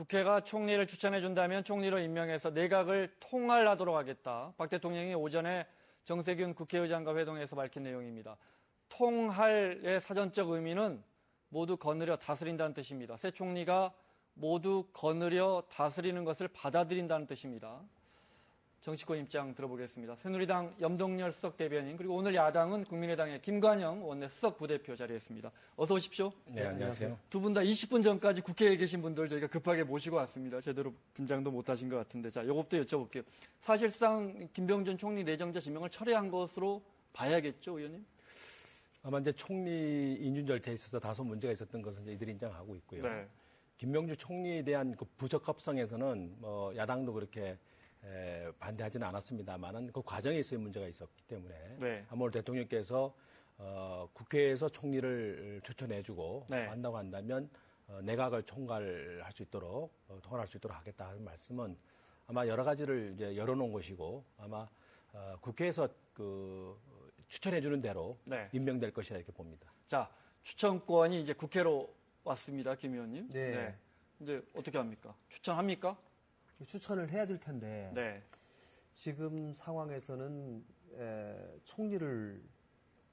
국회가 총리를 추천해준다면 총리로 임명해서 내각을 통할하도록 하겠다. 박 대통령이 오전에 정세균 국회의장과 회동에서 밝힌 내용입니다. 통할의 사전적 의미는 모두 거느려 다스린다는 뜻입니다. 새 총리가 모두 거느려 다스리는 것을 받아들인다는 뜻입니다. 정치권 입장 들어보겠습니다. 새누리당 염동열 수석 대변인, 그리고 오늘 야당은 국민의당의 김관영 원내 수석 부대표 자리했습니다. 어서 오십시오. 네, 안녕하세요. 두 분 다 20분 전까지 국회에 계신 분들 저희가 급하게 모시고 왔습니다. 제대로 분장도 못 하신 것 같은데. 자, 요것도 여쭤볼게요. 사실상 김병준 총리 내정자 지명을 철회한 것으로 봐야겠죠, 의원님? 아마 이제 총리 인준 절차에 있어서 다소 문제가 있었던 것은 이들이 인정하고 있고요. 네. 김명주 총리에 대한 그 부적합성에서는 뭐 야당도 그렇게 반대하지는 않았습니다만은 그 과정에서의 문제가 있었기 때문에 네. 아마 대통령께서 국회에서 총리를 추천해주고 네. 한다고 한다면 내각을 통할할 수 있도록 하겠다 하는 말씀은 아마 여러 가지를 이제 열어놓은 것이고 아마 국회에서 그 추천해주는 대로 네. 임명될 것이라 이렇게 봅니다. 자, 추천권이 이제 국회로 왔습니다, 김 의원님. 네. 근데 어떻게 합니까? 추천합니까? 추천을 해야 될 텐데 네. 지금 상황에서는 총리를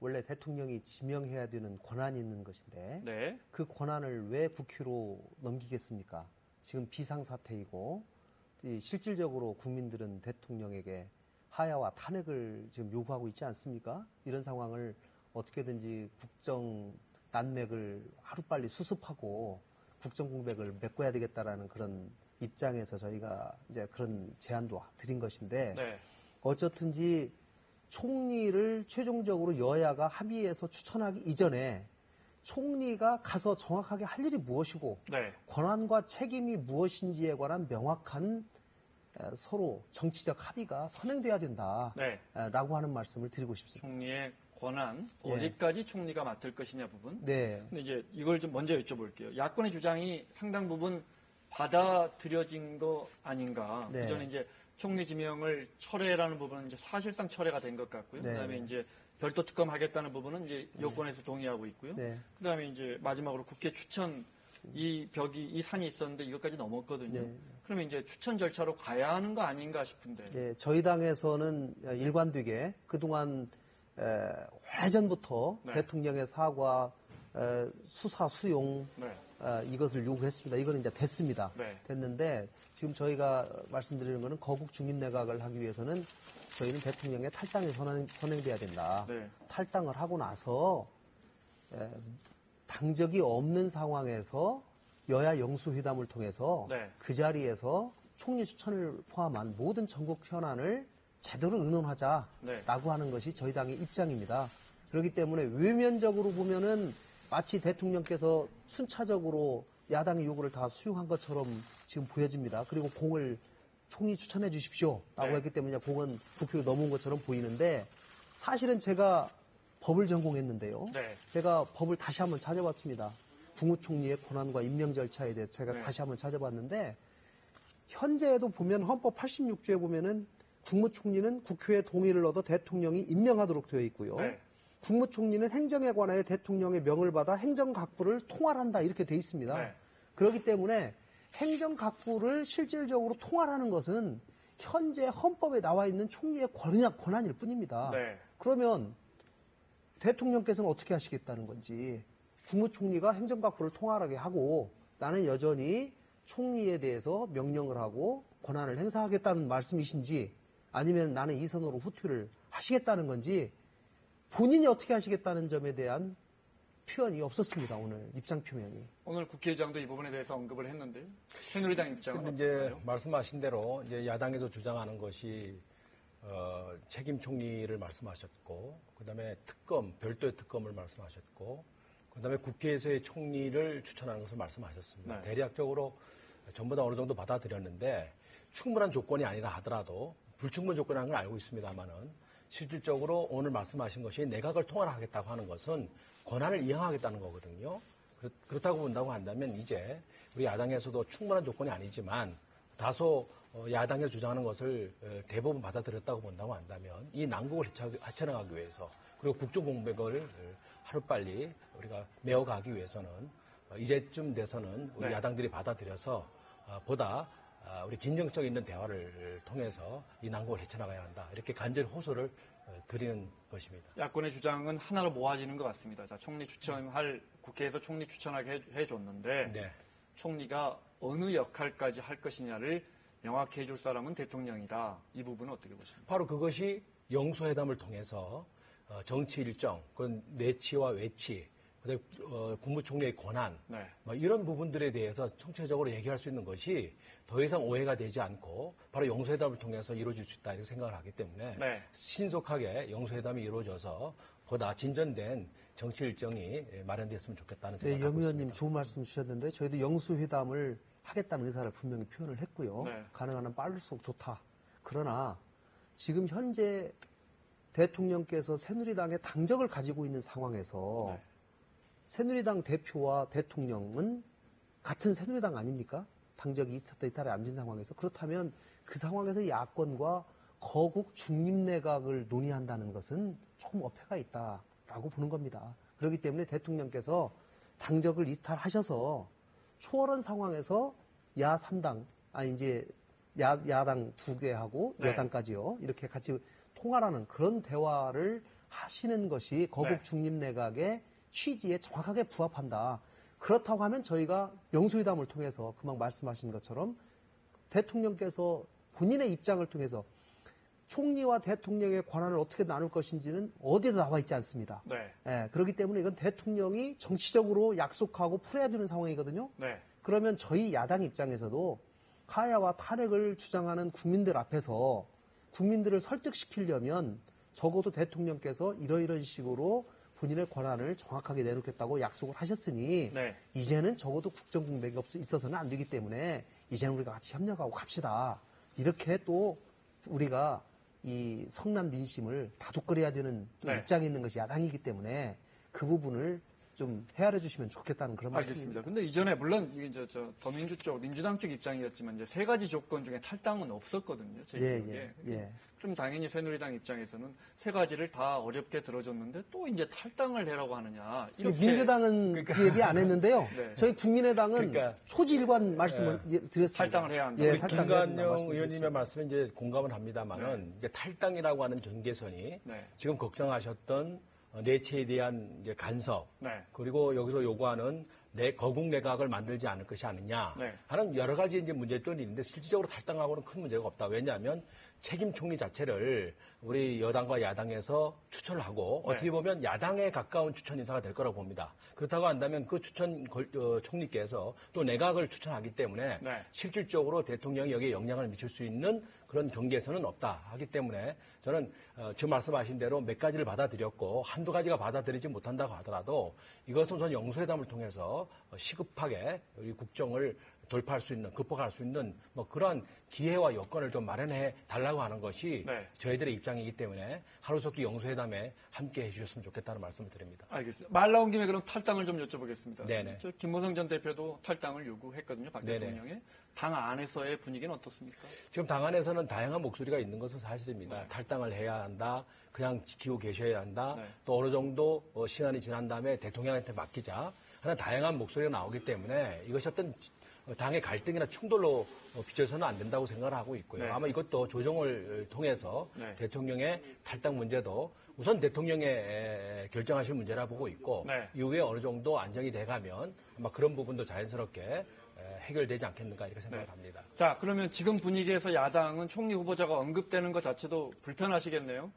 원래 대통령이 지명해야 되는 권한이 있는 것인데 네. 그 권한을 왜 국회로 넘기겠습니까? 지금 비상사태이고 실질적으로 국민들은 대통령에게 하야와 탄핵을 지금 요구하고 있지 않습니까? 이런 상황을 어떻게든지 국정 난맥을 하루빨리 수습하고 국정 공백을 메꿔야 되겠다라는 그런 입장에서 저희가 이제 그런 제안도 드린 것인데 네. 어쨌든지 총리를 최종적으로 여야가 합의해서 추천하기 이전에 총리가 가서 정확하게 할 일이 무엇이고 네. 권한과 책임이 무엇인지에 관한 명확한 서로 정치적 합의가 선행돼야 된다라고 하는 말씀을 드리고 싶습니다. 총리의 권한, 예. 어디까지 총리가 맡을 것이냐 부분. 네. 근데 이제 이걸 좀 먼저 여쭤볼게요. 야권의 주장이 상당 부분 받아들여진 거 아닌가. 네. 그전에 이제 총리 지명을 철회라는 부분은 이제 사실상 철회가 된 것 같고요. 네. 그다음에 이제 별도 특검 하겠다는 부분은 이제 여권에서 동의하고 있고요. 네. 그다음에 이제 마지막으로 국회 추천 이 산이 있었는데 이것까지 넘었거든요. 네. 그러면 이제 추천 절차로 가야 하는 거 아닌가 싶은데. 네, 저희 당에서는 일관되게 그동안 오래전부터 네. 대통령의 사과, 수사 수용 네. 이것을 요구했습니다. 이거는 이제 됐습니다. 네. 됐는데 지금 저희가 말씀드리는 것은 거국 중립내각을 하기 위해서는 저희는 대통령의 탈당이 선행돼야 된다. 네. 탈당을 하고 나서 당적이 없는 상황에서 여야 영수회담을 통해서 네. 그 자리에서 총리 추천을 포함한 모든 전국 현안을 제대로 의논하자라고 네. 하는 것이 저희 당의 입장입니다. 그렇기 때문에 외면적으로 보면은 마치 대통령께서 순차적으로 야당의 요구를 다 수용한 것처럼 지금 보여집니다. 그리고 공을 총리 추천해 주십시오라고 네. 했기 때문에 공은 국회로 넘어온 것처럼 보이는데 사실은 제가 법을 전공했는데요. 네. 제가 법을 다시 한번 찾아봤습니다. 국무총리의 권한과 임명 절차에 대해서 제가 네. 다시 한번 찾아봤는데 현재에도 보면 헌법 86조에 보면은 국무총리는 국회의 동의를 얻어 대통령이 임명하도록 되어 있고요. 네. 국무총리는 행정에 관하여 대통령의 명을 받아 행정각부를 통할한다 이렇게 돼 있습니다. 네. 그렇기 때문에 행정각부를 실질적으로 통할하는 것은 현재 헌법에 나와 있는 총리의 권한일 뿐입니다. 네. 그러면 대통령께서는 어떻게 하시겠다는 건지 국무총리가 행정각부를 통할하게 하고 나는 여전히 총리에 대해서 명령을 하고 권한을 행사하겠다는 말씀이신지 아니면 나는 이선으로 후퇴를 하시겠다는 건지 본인이 어떻게 하시겠다는 점에 대한 표현이 없었습니다. 오늘 입장 표명이. 오늘 국회의장도 이 부분에 대해서 언급을 했는데 새누리당 입장은 근데 이제 어떨까요? 말씀하신 대로 이제 야당에서 주장하는 것이 책임 총리를 말씀하셨고 그다음에 별도의 특검을 말씀하셨고 그다음에 국회에서의 총리를 추천하는 것을 말씀하셨습니다. 네. 대략적으로 전부 다 어느 정도 받아들였는데 충분한 조건이 아니라 하더라도 불충분 조건이라는 걸 알고 있습니다만은 실질적으로 오늘 말씀하신 것이 내각을 통할하겠다고 하는 것은 권한을 이행하겠다는 거거든요. 그렇다고 본다고 한다면 이제 우리 야당에서도 충분한 조건이 아니지만 다소 야당에서 주장하는 것을 대부분 받아들였다고 본다고 한다면 이 난국을 헤쳐나가기 위해서 그리고 국정 공백을 하루빨리 우리가 메워가기 위해서는 이제쯤 돼서는 우리 네. 야당들이 받아들여서 보다 우리 진정성 있는 대화를 통해서 이 난국을 헤쳐나가야 한다. 이렇게 간절히 호소를 드리는 것입니다. 야권의 주장은 하나로 모아지는 것 같습니다. 자, 총리 추천할 국회에서 총리 추천하게 해줬는데 네. 총리가 어느 역할까지 할 것이냐를 명확히 해줄 사람은 대통령이다. 이 부분은 어떻게 보십니까? 바로 그것이 영수회담을 통해서 정치 일정, 그 내치와 외치, 그다음에 국무총리의 권한, 네. 뭐 이런 부분들에 대해서 총체적으로 얘기할 수 있는 것이 더 이상 오해가 되지 않고 바로 영수회담을 통해서 이루어질 수 있다 이렇게 생각을 하기 때문에 네. 신속하게 영수회담이 이루어져서 보다 진전된 정치 일정이 마련됐으면 좋겠다는 네, 생각을 염 갖고 의원님 있습니다. 좋은 말씀 주셨는데 저희도 영수회담을 하겠다는 의사를 분명히 표현을 했고요. 네. 가능한 한 빠를수록 좋다. 그러나 지금 현재 대통령께서 새누리당의 당적을 가지고 있는 상황에서 네. 새누리당 대표와 대통령은 같은 새누리당 아닙니까? 당적이 있었다 이탈이 안 된 상황에서 그렇다면 그 상황에서 야권과 거국 중립내각을 논의한다는 것은 조금 어폐가 있다라고 보는 겁니다. 그렇기 때문에 대통령께서 당적을 이탈하셔서 초월한 상황에서 야 3당, 이제 야당 2개하고 네. 여당까지요. 이렇게 같이 통화라는 그런 대화를 하시는 것이 거국 네. 중립내각의 취지에 정확하게 부합한다. 그렇다고 하면 저희가 영수회담을 통해서 금방 말씀하신 것처럼 대통령께서 본인의 입장을 통해서 총리와 대통령의 권한을 어떻게 나눌 것인지는 어디에도 나와 있지 않습니다. 네. 예, 그렇기 때문에 이건 대통령이 정치적으로 약속하고 풀어야 되는 상황이거든요. 네. 그러면 저희 야당 입장에서도 하야와 탄핵을 주장하는 국민들 앞에서 국민들을 설득시키려면 적어도 대통령께서 이러이런 식으로 본인의 권한을 정확하게 내놓겠다고 약속을 하셨으니 네. 이제는 적어도 국정공백이 있어서는 안 되기 때문에 이제는 우리가 같이 협력하고 갑시다. 이렇게 또 우리가 이 성남 민심을 다독거려야 되는 또 네. 입장에 있는 것이 야당이기 때문에 그 부분을 좀 헤아려 주시면 좋겠다는 그런 알겠습니다. 말씀입니다. 근데 이전에 물론 이게 저 더민주 쪽, 민주당 쪽 입장이었지만 이제 세 가지 조건 중에 탈당은 없었거든요. 제 예, 기억에. 예. 그럼 당연히 새누리당 입장에서는 세 가지를 다 어렵게 들어줬는데 또 이제 탈당을 해라고 하느냐. 이렇게 민주당은 그 얘기 안 했는데요. 네. 저희 국민의당은 그러니까 초지일관 말씀을 드렸습니다. 탈당을 해야 한다. 예, 우리 탈당해야 된다 김관영 말씀드렸습니다. 의원님의 말씀에 이제 공감을 합니다만은 이제 탈당이라고 하는 경계선이 네. 지금 걱정하셨던 내체에 대한 이제 간섭 네. 그리고 여기서 요구하는 거국 내각을 만들지 않을 것이 아니냐 네. 하는 여러 가지 이제 문제점이 있는데 실질적으로 탈당하고는 큰 문제가 없다. 왜냐하면 책임 총리 자체를 우리 여당과 야당에서 추천을 하고 네. 어떻게 보면 야당에 가까운 추천 인사가 될 거라고 봅니다. 그렇다고 한다면 그 추천 총리께서 또 내각을 추천하기 때문에 네. 실질적으로 대통령이 여기에 영향을 미칠 수 있는 그런 경계에서는 없다 하기 때문에 저는 지금 말씀하신 대로 몇 가지를 받아들였고 한두 가지가 받아들이지 못한다고 하더라도 이것은 우선 영수회담을 통해서 시급하게 우리 국정을 돌파할 수 있는, 극복할 수 있는 뭐 그러한 기회와 여건을 좀 마련해 달라고 하는 것이 네. 저희들의 입장이기 때문에 하루속히 영수회담에 함께 해주셨으면 좋겠다는 말씀을 드립니다. 알겠습니다. 말 나온 김에 그럼 탈당을 좀 여쭤보겠습니다. 네네. 저 김무성 전 대표도 탈당을 요구했거든요. 박 네네. 대통령의. 당 안에서의 분위기는 어떻습니까? 지금 당 안에서는 다양한 목소리가 있는 것은 사실입니다. 네. 탈당을 해야 한다. 그냥 지키고 계셔야 한다. 네. 또 어느 정도 시간이 지난 다음에 대통령한테 맡기자 하는 다양한 목소리가 나오기 때문에 이것이 어떤 당의 갈등이나 충돌로 빚어서는 안 된다고 생각을 하고 있고요. 네. 아마 이것도 조정을 통해서 네. 대통령의 탈당 문제도 우선 대통령의 결정하실 문제라 보고 있고 네. 이후에 어느 정도 안정이 돼가면 아마 그런 부분도 자연스럽게 해결되지 않겠는가 이렇게 생각을 네. 합니다. 자, 그러면 지금 분위기에서 야당은 총리 후보자가 언급되는 것 자체도 불편하시겠네요?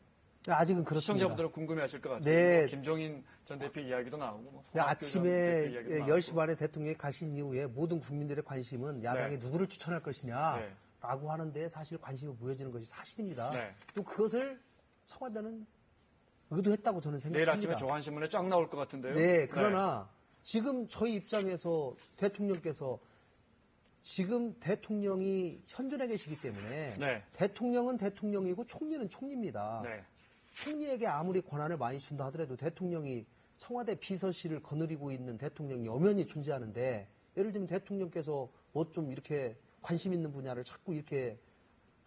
아직은 그렇습니다. 시청자분들은 궁금해하실 것 같아요. 네. 뭐 김종인 전 대표 이야기도 나오고. 뭐 네, 황학규 전 아침에 대표 이야기도 나오고. 10시 반에 대통령이 가신 이후에 모든 국민들의 관심은 야당이 네. 누구를 추천할 것이냐라고 네. 하는데 사실 관심이 모여지는 것이 사실입니다. 네. 또 그것을 청와대는 의도했다고 저는 내일 생각합니다. 아침에 조한신문에 쫙 나올 것 같은데요. 네, 그러나 지금 저희 입장에서 대통령께서 지금 대통령이 현존해 계시기 때문에 네. 대통령은 대통령이고 총리는 총리입니다. 네. 총리에게 아무리 권한을 많이 준다 하더라도 대통령이 청와대 비서실을 거느리고 있는 대통령이 엄연히 존재하는데 예를 들면 대통령께서 뭐 좀 이렇게 관심 있는 분야를 자꾸 이렇게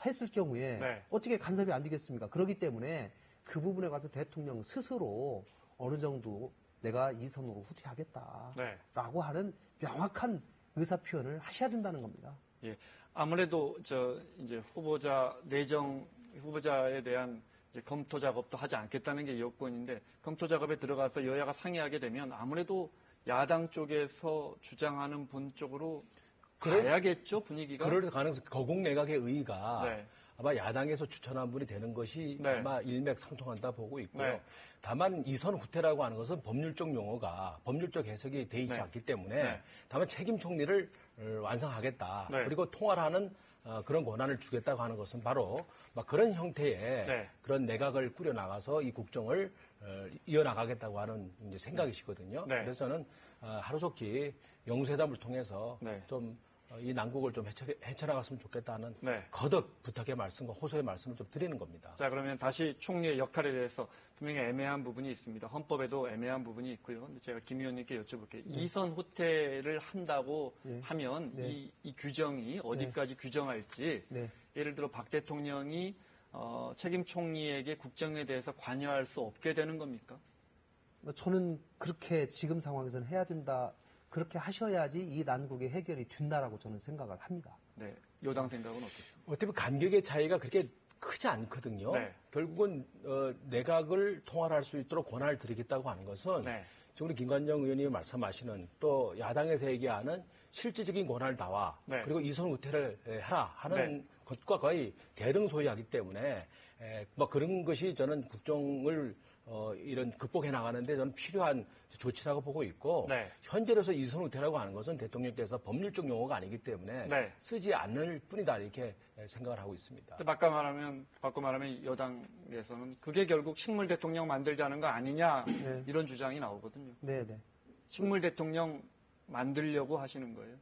했을 경우에 네. 어떻게 간섭이 안 되겠습니까? 그렇기 때문에 그 부분에 가서 대통령 스스로 어느 정도 내가 이 선으로 후퇴하겠다라고 네. 하는 명확한 의사 표현을 하셔야 된다는 겁니다. 예, 아무래도 이제 후보자에 대한 이제 검토 작업도 하지 않겠다는 게 여건인데 검토 작업에 들어가서 여야가 상의하게 되면 아무래도 야당 쪽에서 주장하는 분 쪽으로 가야겠죠, 분위기가. 그럴 가능성, 거국 내각의 의의가 네. 아마 야당에서 추천한 분이 되는 것이 네. 아마 일맥상통한다 보고 있고요. 네. 다만 이선 후퇴라고 하는 것은 법률적 용어가 법률적 해석이 돼 있지 네. 않기 때문에 네. 다만 책임 총리를 완성하겠다. 네. 그리고 통화를 하는 그런 권한을 주겠다고 하는 것은 바로 막 그런 형태의 네. 그런 내각을 꾸려나가서 이 국정을 이어나가겠다고 하는 이제 생각이시거든요. 네. 그래서 저는 하루속히 영수회담을 통해서 네. 좀 이 난국을 좀 헤쳐나갔으면 좋겠다는 네. 거듭 부탁의 말씀과 호소의 말씀을 좀 드리는 겁니다. 자, 그러면 다시 총리의 역할에 대해서 분명히 애매한 부분이 있습니다. 헌법에도 애매한 부분이 있고요. 근데 제가 김 의원님께 여쭤볼게요. 이선 후퇴를 한다고 네. 하면 네. 이 규정이 어디까지 규정할지 네. 예를 들어 박 대통령이 책임 총리에게 국정에 대해서 관여할 수 없게 되는 겁니까? 저는 그렇게 지금 상황에서는 해야 된다. 그렇게 하셔야지 이 난국의 해결이 된다라고 저는 생각을 합니다. 네. 여당 생각은 어떻죠? 어떻게 보면 간격의 차이가 그렇게 크지 않거든요. 네. 결국은 내각을 통할할 수 있도록 권한을 드리겠다고 하는 것은 네. 지금 우리 김관정 의원님이 말씀하시는 또 야당에서 얘기하는 실질적인 권한을 다와 네. 그리고 이선 후퇴를 해라 하는 네. 것과 거의 대등소이하기 때문에 뭐 그런 것이 저는 국정을 이런 극복해 나가는데 저는 필요한 조치라고 보고 있고 네. 현재로서 이선 후퇴라고 하는 것은 대통령께서 법률적 용어가 아니기 때문에 네. 쓰지 않을 뿐이다 이렇게 생각을 하고 있습니다. 바꿔 말하면 여당에서는 그게 결국 식물 대통령 만들자는 거 아니냐 네. 이런 주장이 나오거든요. 네네. 식물 대통령 만들려고 하시는 거예요?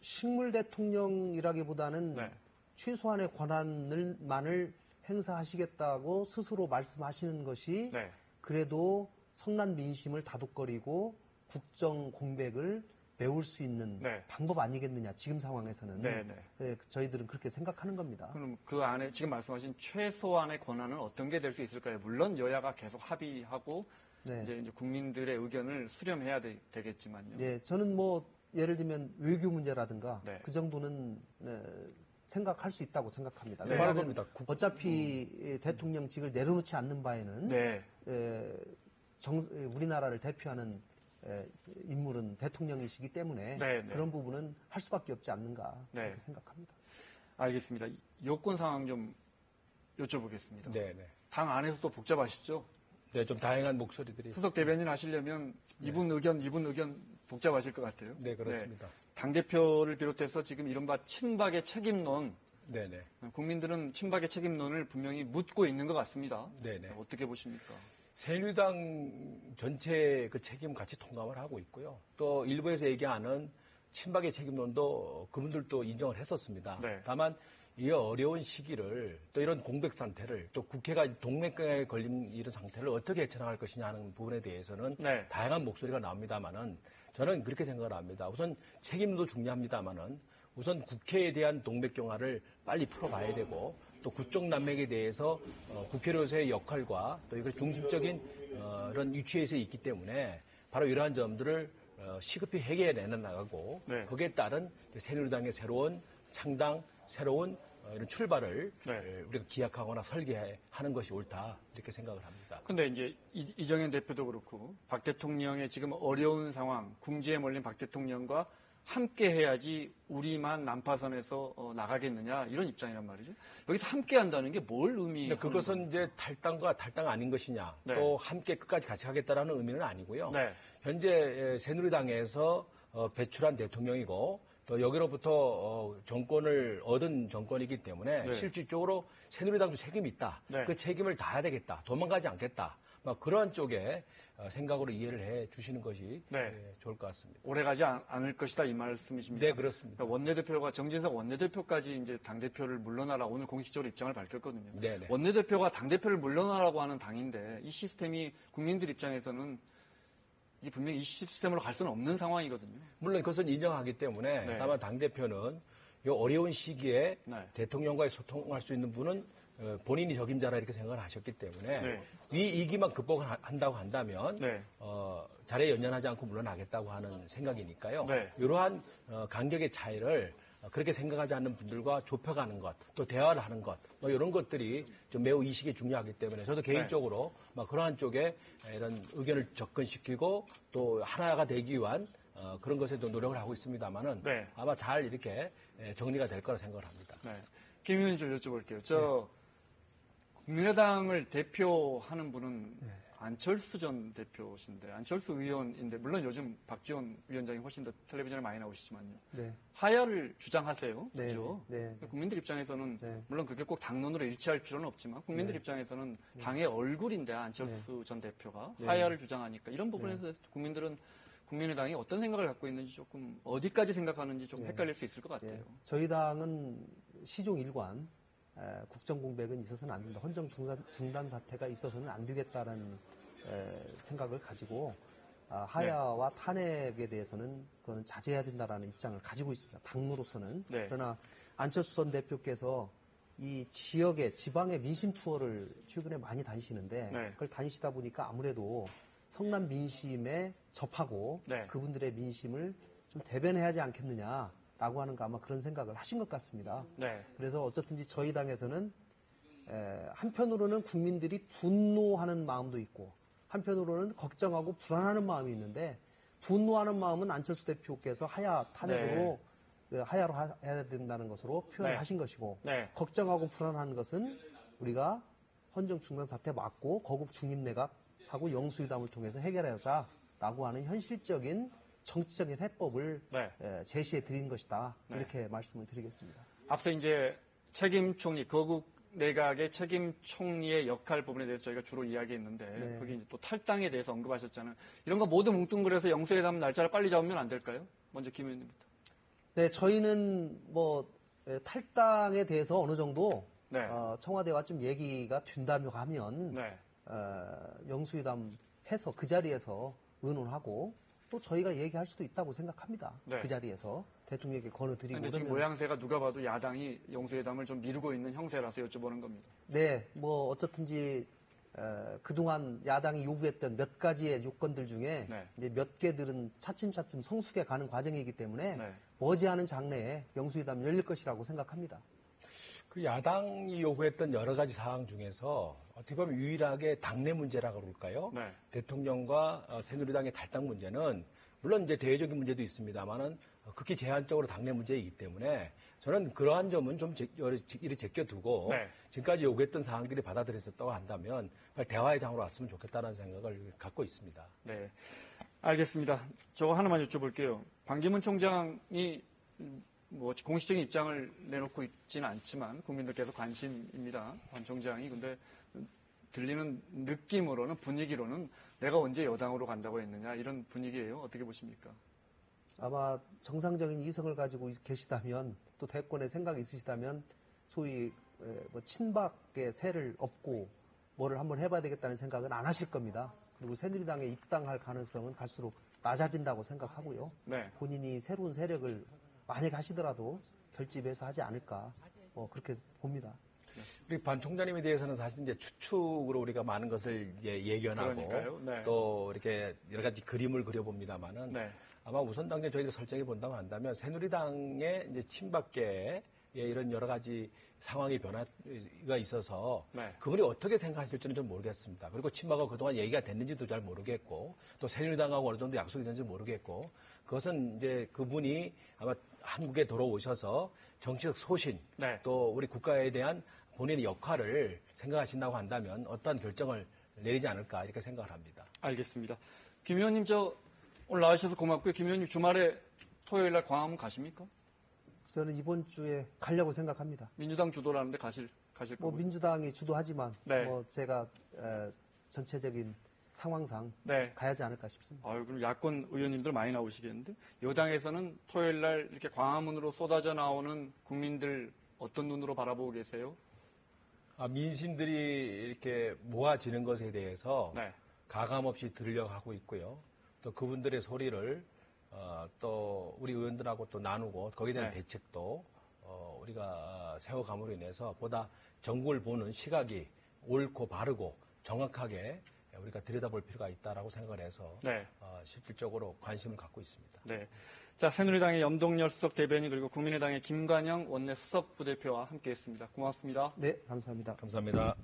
식물 대통령이라기보다는 네. 최소한의 권한을만을 행사하시겠다고 스스로 말씀하시는 것이 네. 그래도 성난 민심을 다독거리고 국정 공백을 메울 수 있는 네. 방법 아니겠느냐, 지금 상황에서는. 네, 네. 네, 저희들은 그렇게 생각하는 겁니다. 그럼 그 안에 지금 말씀하신 최소한의 권한은 어떤 게 될 수 있을까요? 물론 여야가 계속 합의하고 네. 이제 국민들의 의견을 수렴해야 되겠지만요. 예, 저는 뭐 예를 들면 외교 문제라든가 네. 그 정도는 생각할 수 있다고 생각합니다. 네. 왜냐하면 어차피 대통령직을 내려놓지 않는 바에는 네. 우리나라를 대표하는 인물은 대통령이시기 때문에 네, 네. 그런 부분은 할 수밖에 없지 않는가 네. 그렇게 생각합니다. 알겠습니다. 여권 상황 좀 여쭤보겠습니다. 네, 네. 당 안에서도 복잡하시죠? 네, 좀 다양한 목소리들이. 수석 대변인 하시려면 이분 의견 복잡하실 것 같아요. 네, 그렇습니다. 당대표를 비롯해서 지금 이른바 친박의 책임론, 네, 네. 국민들은 친박의 책임론을 분명히 묻고 있는 것 같습니다. 네, 네. 어떻게 보십니까? 새누리당 전체 그 책임 같이 통감을 하고 있고요. 또 일부에서 얘기하는 친박의 책임론도 그분들도 인정을 했었습니다. 네. 다만 이 어려운 시기를 또 이런 공백 상태를 또 국회가 동맥경에 걸린 이런 상태를 어떻게 헤쳐나갈 것이냐 하는 부분에 대해서는 네. 다양한 목소리가 나옵니다만은 저는 그렇게 생각을 합니다. 우선 책임도 중요합니다만은 우선 국회에 대한 동맥경화를 빨리 풀어봐야 되고 또 국정난맥에 대해서 국회로서의 역할과 또 이걸 중심적인 이런 위치에서 있기 때문에 바로 이러한 점들을 시급히 해결해 나가고 네. 거기에 따른 새누리당의 새로운 창당, 새로운 이런 출발을 네. 우리가 기약하거나 설계하는 것이 옳다 이렇게 생각을 합니다. 근데 이제 이정현 대표도 그렇고 박 대통령의 지금 어려운 상황, 궁지에 몰린 박 대통령과 함께 해야지 우리만 난파선에서 나가겠느냐 이런 입장이란 말이죠. 여기서 함께 한다는 게 뭘 의미하는 그것은 이제 탈당과 탈당 아닌 것이냐 네. 또 함께 끝까지 같이 하겠다라는 의미는 아니고요. 네. 현재 새누리당에서 배출한 대통령이고 또 여기로부터 정권을 얻은 정권이기 때문에 네. 실질적으로 새누리당도 책임이 있다. 네. 그 책임을 다해야 되겠다. 도망가지 않겠다. 막 그러한 쪽에 생각으로 이해를 해 주시는 것이 네. 좋을 것 같습니다. 오래가지 않을 것이다 이 말씀이십니까? 네, 그렇습니다. 그러니까 원내대표가 정진석 원내대표까지 이제 당대표를 물러나라 오늘 공식적으로 입장을 밝혔거든요. 네, 네. 원내대표가 당대표를 물러나라고 하는 당인데 이 시스템이 국민들 입장에서는 이 분명히 이 시스템으로 갈 수는 없는 상황이거든요. 물론 그것은 인정하기 때문에 네. 다만 다만 당대표는 이 어려운 시기에 네. 대통령과의 소통할 수 있는 분은 본인이 적임자라 이렇게 생각을 하셨기 때문에 네. 이 위기만 극복한다고 한다면 네. 자리에 연연하지 않고 물러나겠다고 하는 생각이니까요. 네. 이러한 간격의 차이를 그렇게 생각하지 않는 분들과 좁혀가는 것, 또 대화를 하는 것, 뭐 이런 것들이 좀 매우 이 시기에 중요하기 때문에 저도 개인적으로 그러한 쪽에 이런 의견을 접근시키고 또 하나가 되기 위한 그런 것에 좀 노력을 하고 있습니다만은 네. 아마 잘 이렇게 정리가 될 거라 생각을 합니다. 네. 김 의원님 좀 여쭤볼게요. 국민의당을 대표하는 분은 안철수 전 대표신데, 안철수 의원인데, 물론 요즘 박지원 위원장이 훨씬 더 텔레비전에 많이 나오시지만요. 네. 하야를 주장하세요. 네. 그죠? 네. 국민들 입장에서는, 네. 물론 그게 꼭 당론으로 일치할 필요는 없지만, 국민들 입장에서는 당의 얼굴인데, 안철수 전 대표가 하야를 주장하니까, 이런 부분에서 국민들은 국민의당이 어떤 생각을 갖고 있는지 조금, 어디까지 생각하는지 좀 헷갈릴 수 있을 것 같아요. 저희 당은 시종 일관 국정 공백은 있어서는 안 된다. 헌정 중단 사태가 있어서는 안 되겠다는 생각을 가지고 하야와 탄핵에 대해서는 그거는 자제해야 된다라는 입장을 가지고 있습니다. 당으로서는. 네. 그러나 안철수 전 대표께서 이 지역의 지방의 민심 투어를 최근에 많이 다니시는데 네. 그걸 다니시다 보니까 아무래도 성남 민심에 접하고 네. 그분들의 민심을 좀 대변해야 하지 않겠느냐라고 하는 거 아마 그런 생각을 하신 것 같습니다. 네. 그래서 어쨌든지 저희 당에서는 한편으로는 국민들이 분노하는 마음도 있고 한편으로는 걱정하고 불안하는 마음이 있는데 분노하는 마음은 안철수 대표께서 하야 탄핵으로 하야로 해야 된다는 것으로 표현을 하신 것이고 네. 걱정하고 불안한 것은 우리가 헌정 중단 사태 맞고 거국 중립내각하고 영수회담을 통해서 해결하자라고 하는 현실적인 정치적인 해법을 제시해 드린 것이다. 이렇게 말씀을 드리겠습니다. 앞서 이제 책임 총리, 거국 내각의 책임 총리의 역할 부분에 대해서 저희가 주로 이야기했는데 거기 이제 또 탈당에 대해서 언급하셨잖아요. 이런 거 모두 뭉뚱그려서 영수회담 날짜를 빨리 잡으면 안 될까요? 먼저 김 의원님부터. 네, 저희는 뭐 탈당에 대해서 어느 정도 청와대와 좀 얘기가 된다며 하면 영수회담 해서 그 자리에서 의논하고 또 저희가 얘기할 수도 있다고 생각합니다. 그 자리에서 대통령에게 건의드리고. 그런데 지금 모양새가 누가 봐도 야당이 영수회담을 좀 미루고 있는 형세라서 여쭤보는 겁니다. 네, 뭐 어쨌든지 그동안 야당이 요구했던 몇 가지의 요건들 중에 이제 몇 개들은 차츰차츰 성숙해 가는 과정이기 때문에 머지않은 장래에 영수회담이 열릴 것이라고 생각합니다. 그 야당이 요구했던 여러 가지 사항 중에서 어떻게 보면 유일하게 당내 문제라고 그럴까요? 대통령과 새누리당의 탈당 문제는 물론 이제 대외적인 문제도 있습니다만은 극히 제한적으로 당내 문제이기 때문에 저는 그러한 점은 좀 이리 제껴두고 지금까지 요구했던 사항들이 받아들여졌다고 한다면 대화의 장으로 왔으면 좋겠다는 생각을 갖고 있습니다. 네, 알겠습니다. 저거 하나만 여쭤볼게요. 반기문 총장이 뭐 공식적인 입장을 내놓고 있지는 않지만 국민들께서 관심입니다. 반 총장이. 근데 들리는 느낌으로는 분위기로는 내가 언제 여당으로 간다고 했느냐 이런 분위기예요. 어떻게 보십니까? 아마 정상적인 이성을 가지고 계시다면 또 대권에 생각이 있으시다면 소위 뭐 친박의 세를 업고 뭐를 한번 해봐야 되겠다는 생각은 안 하실 겁니다. 그리고 새누리당에 입당할 가능성은 갈수록 낮아진다고 생각하고요. 본인이 새로운 세력을 만약 하시더라도 결집해서 하지 않을까 그렇게 봅니다. 우리 반 총장님에 대해서는 사실 이제 추측으로 우리가 많은 것을 이제 예견하고 또 이렇게 여러 가지 그림을 그려봅니다만은 아마 우선 당장 저희가 설정해 본다고 한다면 새누리당의 이제 친박계의 이런 여러 가지 상황의 변화가 있어서 그분이 어떻게 생각하실지는 좀 모르겠습니다. 그리고 친박하고 그동안 얘기가 됐는지도 잘 모르겠고 또 새누리당하고 어느 정도 약속이 됐는지 모르겠고 그것은 이제 그분이 아마 한국에 돌아오셔서 정치적 소신 또 우리 국가에 대한 본인의 역할을 생각하신다고 한다면 어떠한 결정을 내리지 않을까 이렇게 생각을 합니다. 알겠습니다. 김 의원님 오늘 나와주셔서 고맙고요. 김 의원님 주말에 토요일 날 광화문 가십니까? 저는 이번 주에 가려고 생각합니다. 민주당 주도라는데 가실 거고요. 민주당이 주도하지만 제가 전체적인 상황상 가야지 않을까 싶습니다. 그럼 야권 의원님들 많이 나오시겠는데 여당에서는 토요일 날 이렇게 광화문으로 쏟아져 나오는 국민들 어떤 눈으로 바라보고 계세요? 민심들이 이렇게 모아지는 것에 대해서 가감없이 들으려고 하고 있고요. 또 그분들의 소리를 또 우리 의원들하고 또 나누고 거기에 대한 대책도 우리가 세워감으로 인해서 보다 정국을 보는 시각이 옳고 바르고 정확하게 우리가 들여다볼 필요가 있다라고 생각을 해서 네. 실질적으로 관심을 갖고 있습니다. 네. 자, 새누리당의 염동열 수석 대변인 그리고 국민의당의 김관영 원내 수석 부대표와 함께했습니다. 고맙습니다. 네, 감사합니다. 감사합니다.